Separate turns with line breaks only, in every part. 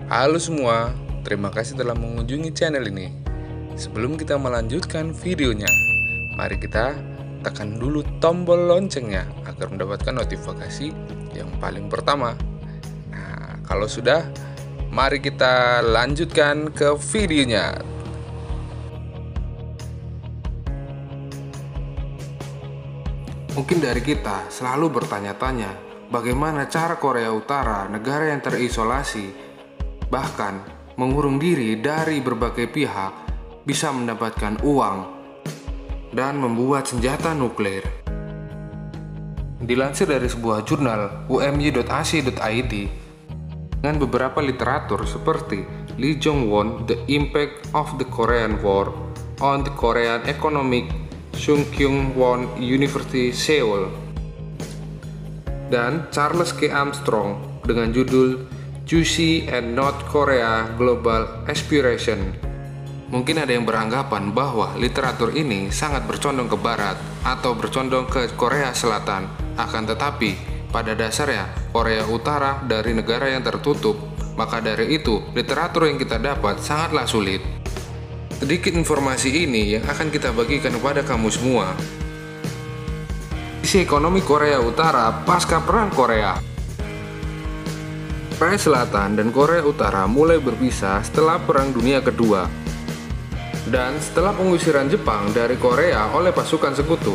Halo semua, terima kasih telah mengunjungi channel ini. Sebelum kita melanjutkan videonya, mari kita tekan dulu tombol loncengnya agar mendapatkan notifikasi yang paling pertama. Nah, kalau sudah, mari kita lanjutkan ke videonya.
Mungkin dari kita selalu bertanya-tanya, bagaimana cara Korea Utara, negara yang terisolasi, bahkan mengurung diri dari berbagai pihak, bisa mendapatkan uang dan membuat senjata nuklir. Dilansir dari sebuah jurnal umy.ac.id, dengan beberapa literatur seperti Lee Jong-won, The Impact of the Korean War on the Korean Economic, Sung Kyung-won University Seoul, dan Charles K. Armstrong dengan judul Juicy and North Korea Global Aspiration. Mungkin ada yang beranggapan bahwa literatur ini sangat bercondong ke barat atau bercondong ke Korea Selatan. Akan tetapi, pada dasarnya Korea Utara dari negara yang tertutup, maka dari itu literatur yang kita dapat sangatlah sulit. Sedikit informasi ini yang akan kita bagikan kepada kamu semua. Isi ekonomi Korea Utara pasca Perang Korea. Korea Selatan dan Korea Utara mulai berpisah setelah Perang Dunia Kedua dan setelah pengusiran Jepang dari Korea oleh pasukan sekutu.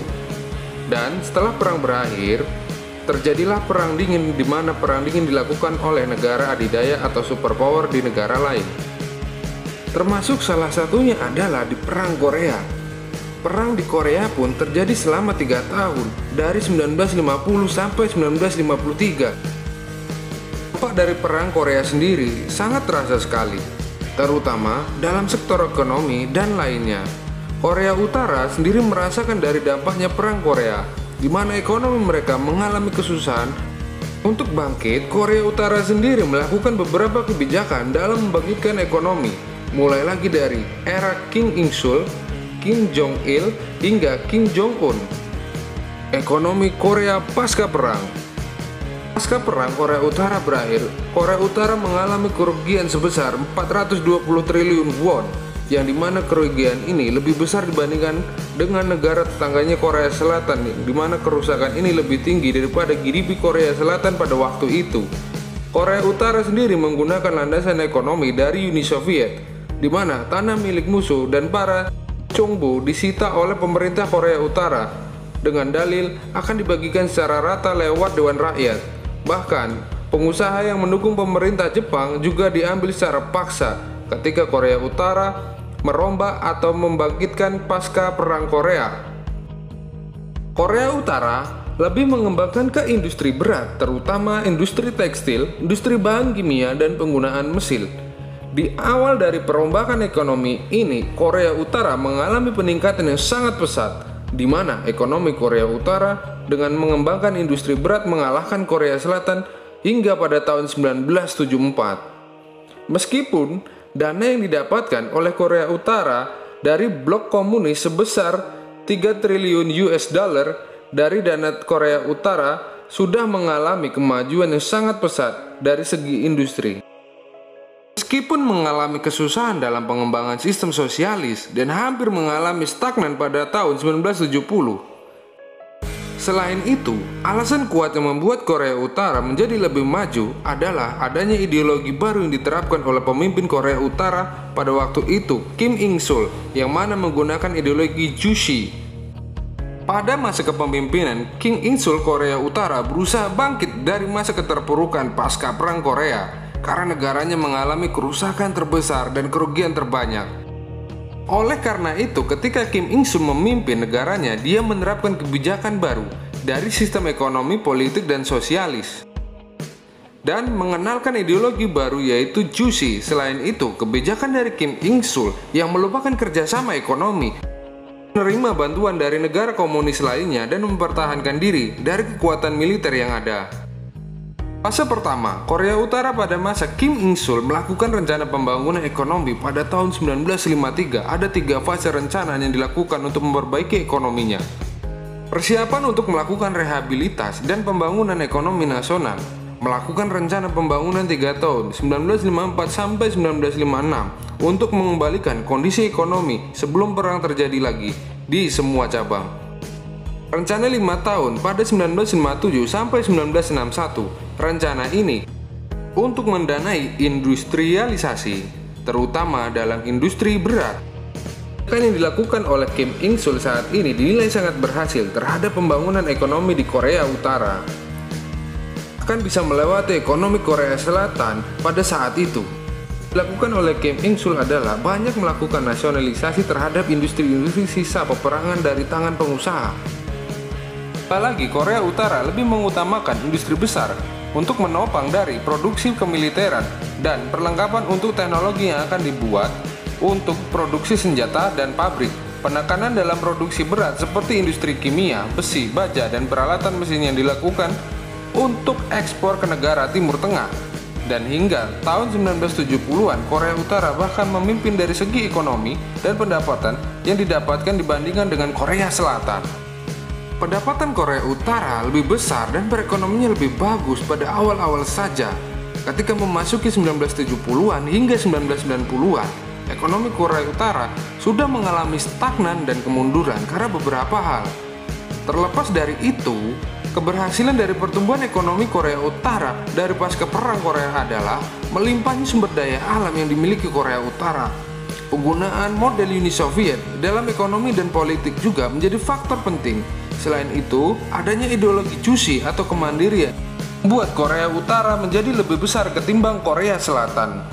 Dan setelah perang berakhir, terjadilah Perang Dingin, di mana Perang Dingin dilakukan oleh negara adidaya atau superpower di negara lain. Termasuk salah satunya adalah di Perang Korea. Perang di Korea pun terjadi selama 3 tahun, dari 1950 sampai 1953. Dampak dari Perang Korea sendiri sangat terasa sekali, terutama dalam sektor ekonomi dan lainnya. Korea Utara sendiri merasakan dari dampaknya Perang Korea, di mana ekonomi mereka mengalami kesusahan. Untuk bangkit, Korea Utara sendiri melakukan beberapa kebijakan dalam membangkitkan ekonomi, mulai lagi dari era Kim Il-sung, Kim Jong-il, hingga Kim Jong-un. Ekonomi Korea pasca perang. Pasca perang Korea Utara berakhir, Korea Utara mengalami kerugian sebesar 420 triliun won, yang dimana kerugian ini lebih besar dibandingkan dengan negara tetangganya Korea Selatan, di mana kerusakan ini lebih tinggi daripada GDP Korea Selatan pada waktu itu. Korea Utara sendiri menggunakan landasan ekonomi dari Uni Soviet, di mana tanah milik musuh dan para Chongbu disita oleh pemerintah Korea Utara dengan dalil akan dibagikan secara rata lewat Dewan Rakyat. Bahkan, pengusaha yang mendukung pemerintah Jepang juga diambil secara paksa ketika Korea Utara merombak atau membangkitkan pasca Perang Korea. Korea Utara lebih mengembangkan ke industri berat, terutama industri tekstil, industri bahan kimia, dan penggunaan mesin. Di awal dari perombakan ekonomi ini, Korea Utara mengalami peningkatan yang sangat pesat, di mana ekonomi Korea Utara dengan mengembangkan industri berat mengalahkan Korea Selatan hingga pada tahun 1974. Meskipun dana yang didapatkan oleh Korea Utara dari blok komunis sebesar 3 triliun US dollar dari dana Korea Utara sudah mengalami kemajuan yang sangat pesat dari segi industri. Meskipun mengalami kesusahan dalam pengembangan sistem sosialis dan hampir mengalami stagnan pada tahun 1970. Selain itu, alasan kuat yang membuat Korea Utara menjadi lebih maju adalah adanya ideologi baru yang diterapkan oleh pemimpin Korea Utara pada waktu itu, Kim Il-sung, yang mana menggunakan ideologi Juche. Pada masa kepemimpinan Kim Il-sung, Korea Utara berusaha bangkit dari masa keterpurukan pasca Perang Korea karena negaranya mengalami kerusakan terbesar dan kerugian terbanyak. Oleh karena itu, ketika Kim Il-sung memimpin negaranya, dia menerapkan kebijakan baru dari sistem ekonomi, politik, dan sosialis, dan mengenalkan ideologi baru yaitu Juche. Selain itu, kebijakan dari Kim Il-sung yang melupakan kerjasama ekonomi, menerima bantuan dari negara komunis lainnya, dan mempertahankan diri dari kekuatan militer yang ada. Fase pertama, Korea Utara pada masa Kim Il-sung melakukan rencana pembangunan ekonomi pada tahun 1953. Ada 3 fase rencana yang dilakukan untuk memperbaiki ekonominya. Persiapan untuk melakukan rehabilitas dan pembangunan ekonomi nasional. melakukan rencana pembangunan 3 tahun 1954 sampai 1956 untuk mengembalikan kondisi ekonomi sebelum perang terjadi lagi di semua cabang. Rencana 5 tahun pada 1957 sampai 1961. Rencana ini untuk mendanai industrialisasi, terutama dalam industri berat. Yang dilakukan oleh Kim Il-sung saat ini dinilai sangat berhasil terhadap pembangunan ekonomi di Korea Utara. Akan bisa melewati ekonomi Korea Selatan pada saat itu. Dilakukan oleh Kim Il-sung adalah banyak melakukan nasionalisasi terhadap industri-industri sisa peperangan dari tangan pengusaha. Apalagi Korea Utara lebih mengutamakan industri besar untuk menopang dari produksi kemiliteran dan perlengkapan untuk teknologi yang akan dibuat untuk produksi senjata dan pabrik. Penekanan dalam produksi berat seperti industri kimia, besi, baja, dan peralatan mesin yang dilakukan untuk ekspor ke negara Timur Tengah. Dan hingga tahun 1970-an, Korea Utara bahkan memimpin dari segi ekonomi dan pendapatan yang didapatkan dibandingkan dengan Korea Selatan. Pendapatan Korea Utara lebih besar dan perekonomiannya lebih bagus pada awal-awal saja. Ketika memasuki 1970-an hingga 1990-an, ekonomi Korea Utara sudah mengalami stagnan dan kemunduran karena beberapa hal. Terlepas dari itu, keberhasilan dari pertumbuhan ekonomi Korea Utara dari pasca perang Korea adalah melimpahnya sumber daya alam yang dimiliki Korea Utara. Penggunaan model Uni Soviet dalam ekonomi dan politik juga menjadi faktor penting. Selain itu, adanya ideologi Juche atau kemandirian membuat Korea Utara menjadi lebih besar ketimbang Korea Selatan.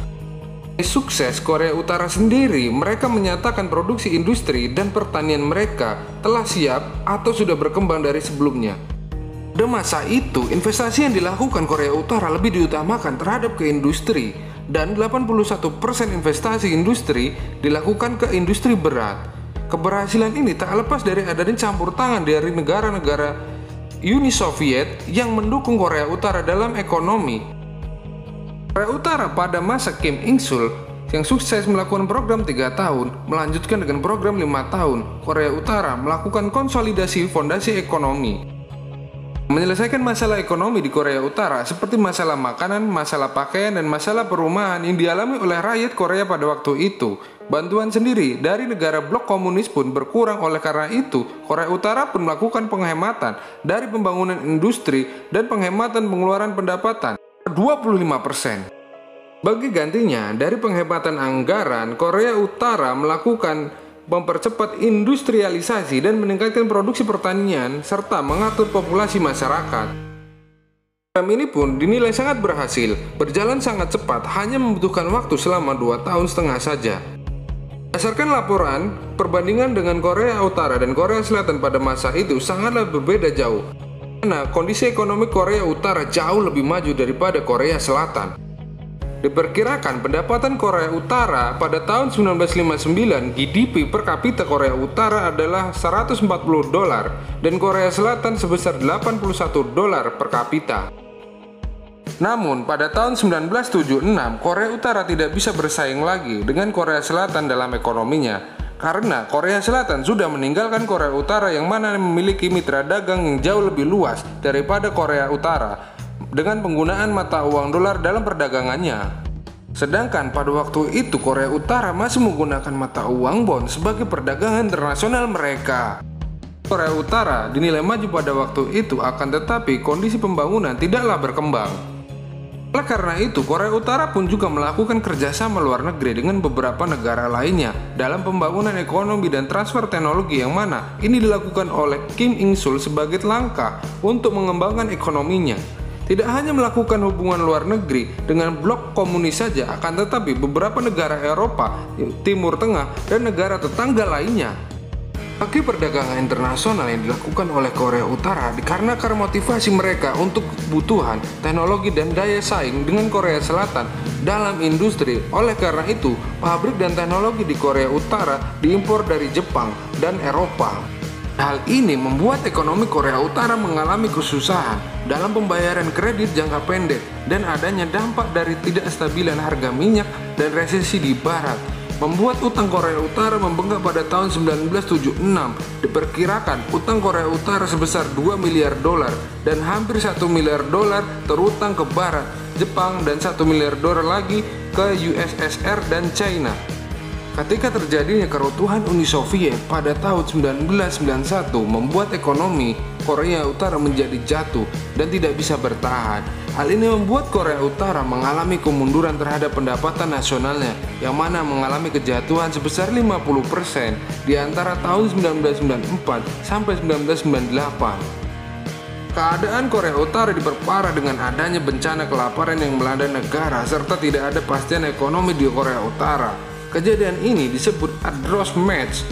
Sukses Korea Utara sendiri, mereka menyatakan produksi industri dan pertanian mereka telah siap atau sudah berkembang dari sebelumnya. Pada masa itu, investasi yang dilakukan Korea Utara lebih diutamakan terhadap ke industri, dan 81% investasi industri dilakukan ke industri berat. Keberhasilan ini tak lepas dari adanya campur tangan dari negara-negara Uni Soviet yang mendukung Korea Utara dalam ekonomi. Korea Utara pada masa Kim Il-sung yang sukses melakukan program 3 tahun, melanjutkan dengan program 5 tahun. Korea Utara melakukan konsolidasi fondasi ekonomi, menyelesaikan masalah ekonomi di Korea Utara seperti masalah makanan, masalah pakaian, dan masalah perumahan yang dialami oleh rakyat Korea pada waktu itu. Bantuan sendiri dari negara blok komunis pun berkurang, oleh karena itu Korea Utara pun melakukan penghematan dari pembangunan industri dan penghematan pengeluaran pendapatan 25%. Bagi gantinya, dari penghematan anggaran, Korea Utara melakukan mempercepat industrialisasi dan meningkatkan produksi pertanian serta mengatur populasi masyarakat. Program ini pun dinilai sangat berhasil, berjalan sangat cepat, hanya membutuhkan waktu selama 2,5 tahun saja. Berdasarkan laporan, perbandingan dengan Korea Utara dan Korea Selatan pada masa itu sangatlah berbeda jauh. Karena kondisi ekonomi Korea Utara jauh lebih maju daripada Korea Selatan. Diperkirakan pendapatan Korea Utara pada tahun 1959 GDP per kapita Korea Utara adalah $140 dan Korea Selatan sebesar $81 per kapita. Namun pada tahun 1976 Korea Utara tidak bisa bersaing lagi dengan Korea Selatan dalam ekonominya karena Korea Selatan sudah meninggalkan Korea Utara yang mana memiliki mitra dagang yang jauh lebih luas daripada Korea Utara dengan penggunaan mata uang dolar dalam perdagangannya. Sedangkan pada waktu itu Korea Utara masih menggunakan mata uang won sebagai perdagangan internasional mereka. Korea Utara dinilai maju pada waktu itu, akan tetapi kondisi pembangunan tidaklah berkembang. Oleh karena itu, Korea Utara pun juga melakukan kerjasama luar negeri dengan beberapa negara lainnya dalam pembangunan ekonomi dan transfer teknologi yang mana ini dilakukan oleh Kim Il-sung sebagai langkah untuk mengembangkan ekonominya. Tidak hanya melakukan hubungan luar negeri dengan blok komunis saja, akan tetapi beberapa negara Eropa, Timur Tengah, dan negara tetangga lainnya. Bagi perdagangan internasional yang dilakukan oleh Korea Utara dikarenakan motivasi mereka untuk kebutuhan, teknologi, dan daya saing dengan Korea Selatan dalam industri. Oleh karena itu, pabrik dan teknologi di Korea Utara diimpor dari Jepang dan Eropa. Hal ini membuat ekonomi Korea Utara mengalami kesusahan dalam pembayaran kredit jangka pendek dan adanya dampak dari tidak stabilan harga minyak dan resesi di barat. membuat utang Korea Utara membengkak pada tahun 1976. Diperkirakan utang Korea Utara sebesar 2 miliar dolar dan hampir 1 miliar dolar terutang ke Barat, Jepang, dan 1 miliar dolar lagi ke USSR dan China. Ketika terjadinya keruntuhan Uni Soviet pada tahun 1991 membuat ekonomi Korea Utara menjadi jatuh dan tidak bisa bertahan. Hal ini membuat Korea Utara mengalami kemunduran terhadap pendapatan nasionalnya, yang mana mengalami kejatuhan sebesar 50% di antara tahun 1994 sampai 1998. Keadaan Korea Utara diperparah dengan adanya bencana kelaparan yang melanda negara serta tidak ada pastian ekonomi di Korea Utara. Kejadian ini disebut adverse match,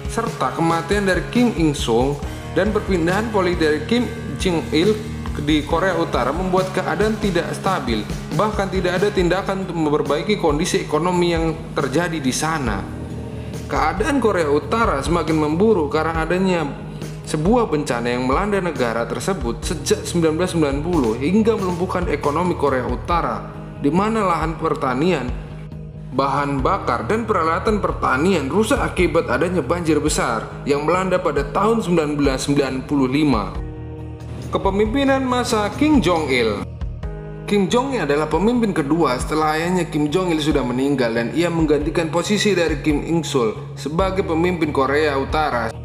serta kematian dari Kim Il-sung dan perpindahan politik dari Kim Jong-il di Korea Utara membuat keadaan tidak stabil. Bahkan tidak ada tindakan untuk memperbaiki kondisi ekonomi yang terjadi di sana. Keadaan Korea Utara semakin memburuk karena adanya sebuah bencana yang melanda negara tersebut sejak 1990 hingga melumpuhkan ekonomi Korea Utara, di mana lahan pertanian, bahan bakar, dan peralatan pertanian rusak akibat adanya banjir besar yang melanda pada tahun 1995. Kepemimpinan masa Kim Jong-il. Kim Jong-il adalah pemimpin kedua setelah ayahnya Kim Jong-il sudah meninggal, dan ia menggantikan posisi dari Kim Il-sung sebagai pemimpin Korea Utara.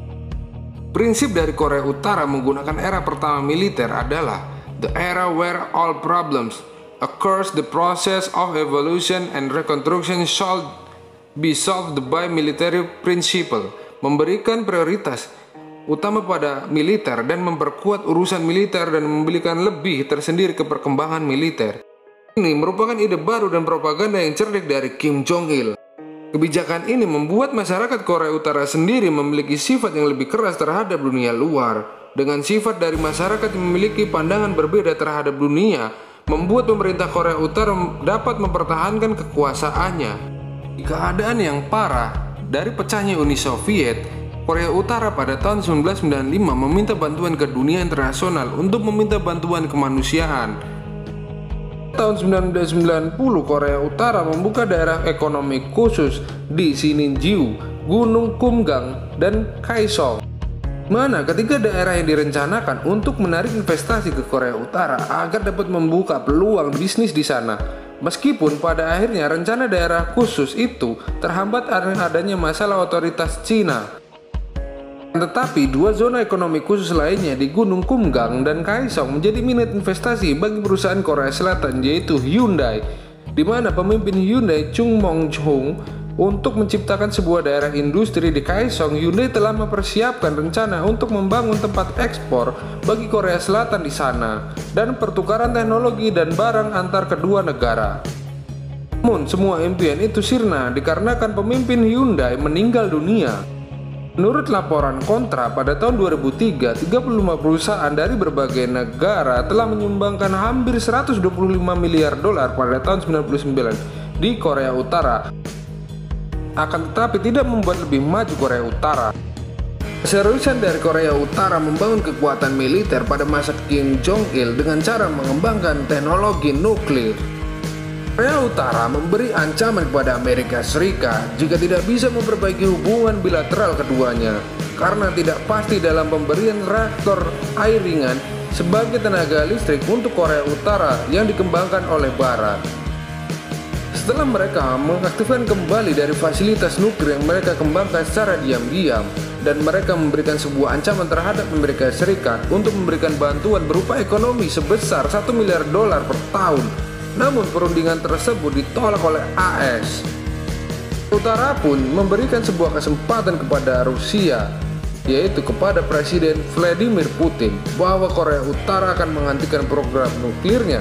Prinsip dari Korea Utara menggunakan era pertama militer adalah the era where all problems occurs, the process of evolution and reconstruction shall be solved by military principle, memberikan prioritas utama pada militer dan memperkuat urusan militer dan memberikan lebih tersendiri ke perkembangan militer. Ini merupakan ide baru dan propaganda yang cerdik dari Kim Jong-il. Kebijakan ini membuat masyarakat Korea Utara sendiri memiliki sifat yang lebih keras terhadap dunia luar. Dengan sifat dari masyarakat yang memiliki pandangan berbeda terhadap dunia, membuat pemerintah Korea Utara dapat mempertahankan kekuasaannya. Di keadaan yang parah dari pecahnya Uni Soviet, Korea Utara pada tahun 1995 meminta bantuan ke dunia internasional untuk meminta bantuan kemanusiaan. Tahun 1990, Korea Utara membuka daerah ekonomi khusus di Sinŭiju, Gunung Kumgang, dan Kaesong. Mana ketika daerah yang direncanakan untuk menarik investasi ke Korea Utara agar dapat membuka peluang bisnis di sana. Meskipun pada akhirnya rencana daerah khusus itu terhambat karena adanya masalah otoritas Cina. Tetapi dua zona ekonomi khusus lainnya di Gunung Kumgang dan Kaesong menjadi minat investasi bagi perusahaan Korea Selatan, yaitu Hyundai, di mana pemimpin Hyundai Chung Mong-chung untuk menciptakan sebuah daerah industri di Kaesong. Hyundai telah mempersiapkan rencana untuk membangun tempat ekspor bagi Korea Selatan di sana dan pertukaran teknologi dan barang antar kedua negara. Namun semua impian itu sirna dikarenakan pemimpin Hyundai meninggal dunia. Menurut laporan Kontra pada tahun 2003, 35 perusahaan dari berbagai negara telah menyumbangkan hampir 125 miliar dolar pada tahun 99 di Korea Utara. Akan tetapi tidak membuat lebih maju Korea Utara. Keseriusan dari Korea Utara membangun kekuatan militer pada masa Kim Jong-il dengan cara mengembangkan teknologi nuklir. Korea Utara memberi ancaman kepada Amerika Serikat jika tidak bisa memperbaiki hubungan bilateral keduanya karena tidak pasti dalam pemberian reaktor air ringan sebagai tenaga listrik untuk Korea Utara yang dikembangkan oleh Barat. Setelah mereka mengaktifkan kembali dari fasilitas nuklir yang mereka kembangkan secara diam-diam, dan mereka memberikan sebuah ancaman terhadap Amerika Serikat untuk memberikan bantuan berupa ekonomi sebesar 1 miliar dolar per tahun. Namun perundingan tersebut ditolak oleh AS. Utara pun memberikan sebuah kesempatan kepada Rusia, yaitu kepada Presiden Vladimir Putin, bahwa Korea Utara akan menghentikan program nuklirnya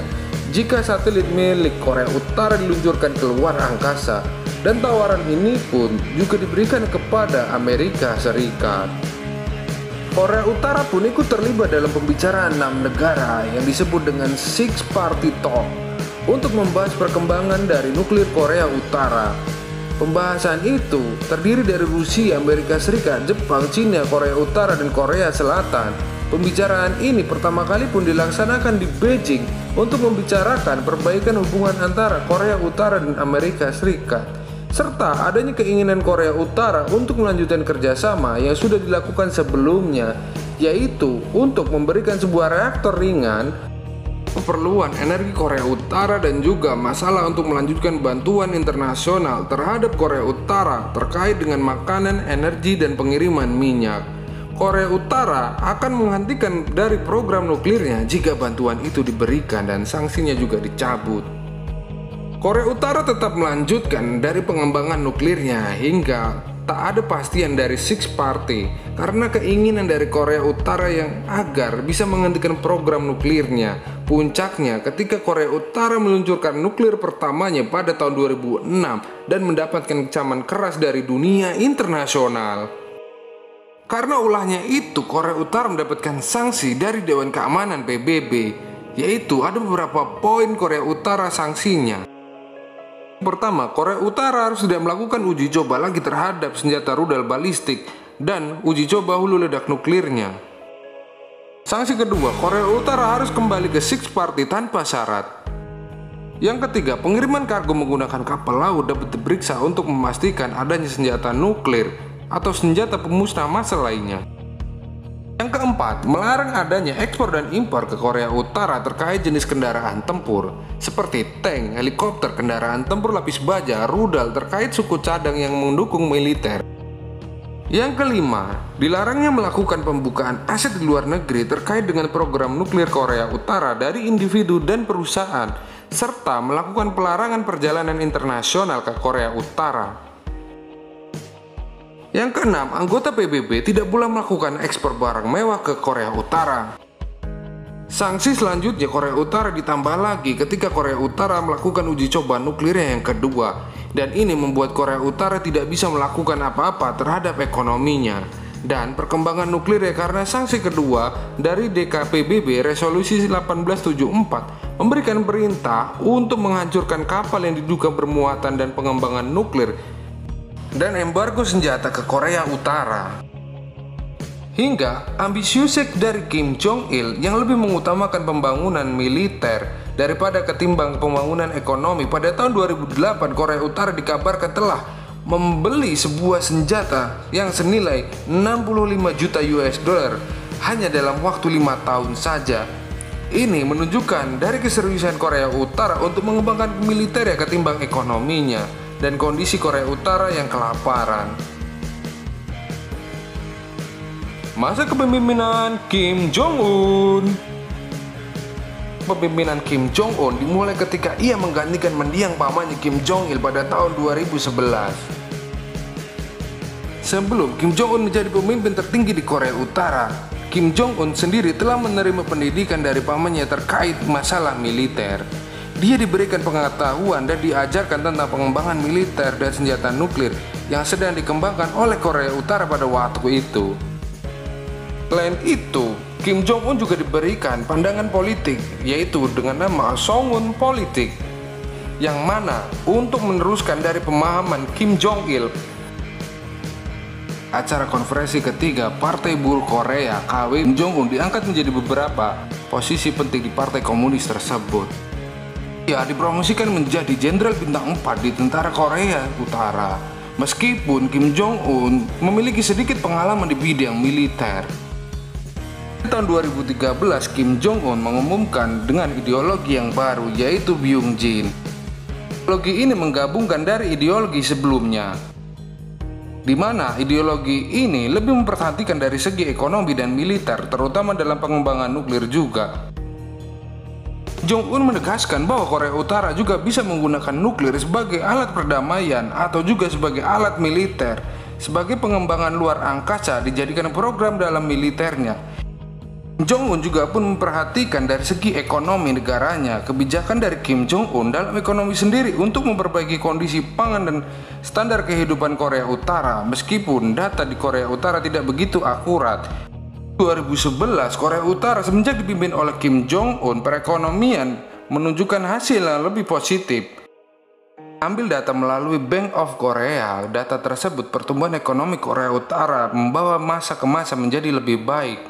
jika satelit milik Korea Utara diluncurkan keluar angkasa. Dan tawaran ini pun juga diberikan kepada Amerika Serikat. Korea Utara pun ikut terlibat dalam pembicaraan 6 negara yang disebut dengan Six Party Talk untuk membahas perkembangan dari nuklir Korea Utara. Pembahasan itu terdiri dari Rusia, Amerika Serikat, Jepang, Cina, Korea Utara, dan Korea Selatan. Pembicaraan ini pertama kali pun dilaksanakan di Beijing untuk membicarakan perbaikan hubungan antara Korea Utara dan Amerika Serikat. serta adanya keinginan Korea Utara untuk melanjutkan kerjasama yang sudah dilakukan sebelumnya, yaitu untuk memberikan sebuah reaktor ringan. Keperluan energi Korea Utara dan juga masalah untuk melanjutkan bantuan internasional terhadap Korea Utara terkait dengan makanan, energi, dan pengiriman minyak. Korea Utara akan menghentikan dari program nuklirnya jika bantuan itu diberikan dan sanksinya juga dicabut. Korea Utara tetap melanjutkan dari pengembangan nuklirnya hingga tak ada pastian dari Six Party karena keinginan dari Korea Utara yang agar bisa menghentikan program nuklirnya. Puncaknya ketika Korea Utara meluncurkan nuklir pertamanya pada tahun 2006 dan mendapatkan kecaman keras dari dunia internasional. Karena ulahnya itu, Korea Utara mendapatkan sanksi dari Dewan Keamanan PBB, yaitu ada beberapa poin Korea Utara sanksinya. Pertama, Korea Utara harus tidak melakukan uji coba lagi terhadap senjata rudal balistik dan uji coba hulu ledak nuklirnya. Sanksi kedua, Korea Utara harus kembali ke Six Party tanpa syarat. Yang ketiga, pengiriman kargo menggunakan kapal laut dapat diperiksa untuk memastikan adanya senjata nuklir atau senjata pemusnah massal lainnya. Yang keempat, melarang adanya ekspor dan impor ke Korea Utara terkait jenis kendaraan tempur seperti tank, helikopter, kendaraan tempur lapis baja, rudal terkait suku cadang yang mendukung militer. Yang kelima, dilarangnya melakukan pembukaan aset di luar negeri terkait dengan program nuklir Korea Utara dari individu dan perusahaan, serta melakukan pelarangan perjalanan internasional ke Korea Utara. Yang keenam, anggota PBB tidak boleh melakukan ekspor barang mewah ke Korea Utara. Sanksi selanjutnya Korea Utara ditambah lagi ketika Korea Utara melakukan uji coba nuklirnya yang kedua, dan ini membuat Korea Utara tidak bisa melakukan apa-apa terhadap ekonominya dan perkembangan nuklirnya karena sanksi kedua dari DKPBB Resolusi 1874 memberikan perintah untuk menghancurkan kapal yang diduga bermuatan dan pengembangan nuklir dan embargo senjata ke Korea Utara. Hingga ambisiusnya dari Kim Jong Il yang lebih mengutamakan pembangunan militer daripada ketimbang pembangunan ekonomi. Pada tahun 2008 Korea Utara dikabarkan telah membeli sebuah senjata yang senilai 65 juta US dollar hanya dalam waktu 5 tahun saja. Ini menunjukkan dari keseriusan Korea Utara untuk mengembangkan militernya ketimbang ekonominya dan kondisi Korea Utara yang kelaparan. Masa kepemimpinan Kim Jong-un. Kepemimpinan Kim Jong-un dimulai ketika ia menggantikan mendiang pamannya Kim Jong-il pada tahun 2011. Sebelum Kim Jong-un menjadi pemimpin tertinggi di Korea Utara, Kim Jong-un sendiri telah menerima pendidikan dari pamannya terkait masalah militer. Dia diberikan pengetahuan dan diajarkan tentang pengembangan militer dan senjata nuklir yang sedang dikembangkan oleh Korea Utara pada waktu itu. Selain itu, Kim Jong-un juga diberikan pandangan politik, yaitu dengan nama Songun Politik, yang mana untuk meneruskan dari pemahaman Kim Jong-il. Acara konferensi ketiga Partai Buruh Korea (KW), Kim Jong-un diangkat menjadi beberapa posisi penting di Partai Komunis tersebut. Ia dipromosikan menjadi Jenderal Bintang 4 di Tentara Korea Utara, meskipun Kim Jong-un memiliki sedikit pengalaman di bidang militer. Tahun 2013, Kim Jong-un mengumumkan dengan ideologi yang baru, yaitu Byung-jin. Ideologi ini menggabungkan dari ideologi sebelumnya, di mana ideologi ini lebih memperhatikan dari segi ekonomi dan militer, terutama dalam pengembangan nuklir juga. Jong-un menegaskan bahwa Korea Utara juga bisa menggunakan nuklir sebagai alat perdamaian atau juga sebagai alat militer. Sebagai pengembangan luar angkasa dijadikan program dalam militernya. Jong-un juga pun memperhatikan dari segi ekonomi negaranya. Kebijakan dari Kim Jong-un dalam ekonomi sendiri untuk memperbaiki kondisi pangan dan standar kehidupan Korea Utara, meskipun data di Korea Utara tidak begitu akurat. 2011, Korea Utara semenjak dipimpin oleh Kim Jong-un, perekonomian menunjukkan hasil yang lebih positif. Ambil data melalui Bank of Korea, data tersebut pertumbuhan ekonomi Korea Utara membawa masa ke masa menjadi lebih baik.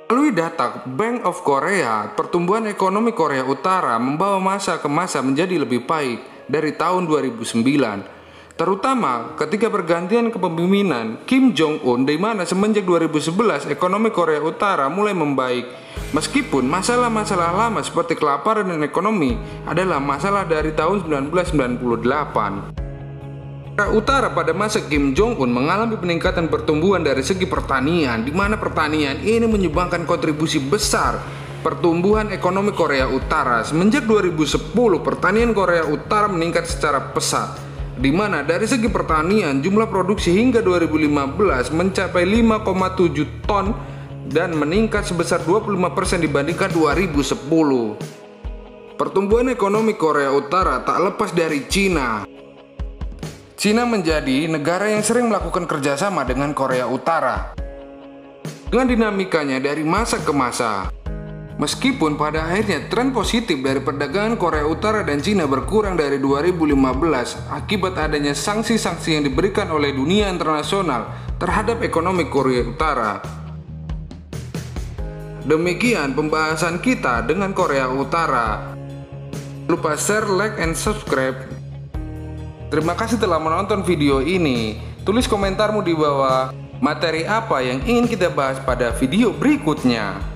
Melalui data Bank of Korea, pertumbuhan ekonomi Korea Utara membawa masa ke masa menjadi lebih baik dari tahun 2009. terutama ketika pergantian kepemimpinan Kim Jong-un, di mana semenjak 2011 ekonomi Korea Utara mulai membaik. Meskipun masalah-masalah lama seperti kelaparan dan ekonomi adalah masalah dari tahun 1998. Korea Utara pada masa Kim Jong-un mengalami peningkatan pertumbuhan dari segi pertanian, di mana pertanian ini menyumbangkan kontribusi besar pertumbuhan ekonomi Korea Utara. Semenjak 2010, pertanian Korea Utara meningkat secara pesat, di mana dari segi pertanian jumlah produksi hingga 2015 mencapai 5,7 ton dan meningkat sebesar 25% dibandingkan 2010. Pertumbuhan ekonomi Korea Utara tak lepas dari Cina. Cina menjadi negara yang sering melakukan kerjasama dengan Korea Utara dengan dinamikanya dari masa ke masa. Meskipun pada akhirnya tren positif dari perdagangan Korea Utara dan Cina berkurang dari 2015 akibat adanya sanksi-sanksi yang diberikan oleh dunia internasional terhadap ekonomi Korea Utara. Demikian pembahasan kita dengan Korea Utara. Jangan lupa share, like, and subscribe. Terima kasih telah menonton video ini. Tulis komentarmu di bawah materi apa yang ingin kita bahas pada video berikutnya.